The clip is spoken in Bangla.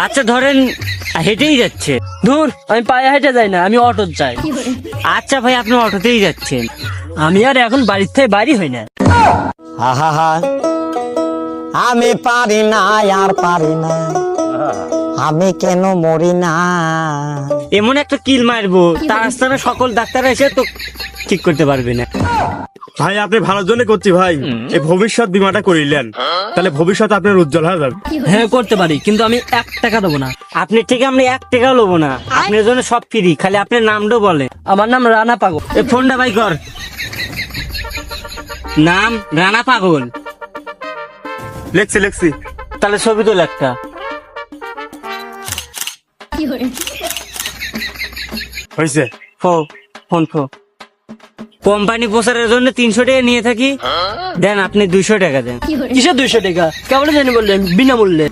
আচ্ছা ধরেন হেঁটেই যাচ্ছে। ধুর, আমি পায়ে হেঁটে যাই না, আমি অটো চাই। আচ্ছা ভাই আপনি অটোতেই যাচ্ছেন। আমি আর এখন বাড়ির থেকে বাড়ি হই না। আহা, আমি পারি না আর পারি না, আমি কেন মরি না। এমন একটা কিল মারবো তার আস্তানা সকল ডাক্তার এসে তো ঠিক করতে পারবে না। ভাই আপনি ভালোর জন্য করছি ভাই, এই ভবিষ্যৎ বীমাটা করিলেন, তাহলে ভবিষ্যৎ আপনার উজ্জ্বল হয়ে যাবে। হ্যাঁ করতে পারি, কিন্তু আমি 1 টাকা দেবো না। আপনি ঠিক আমি 1 টাকাও লবো না, আপনার জন্য সব ফ্রি, খালি আপনার নামটাও বলে। আমার নাম রানা পাগল। এই ফোনটা ভাই কর। নাম রানা পাগল। লেখছি। তাহলে ছবি তোল একটা। হয়েছে। ফোন কোম্পানি প্রচারের জন্য 300 টাকা নিয়ে থাকি, দেন আপনি 200 টাকা দেন। কিসের 200 টাকা? কেবল জানি বললেন বিনামূল্যে।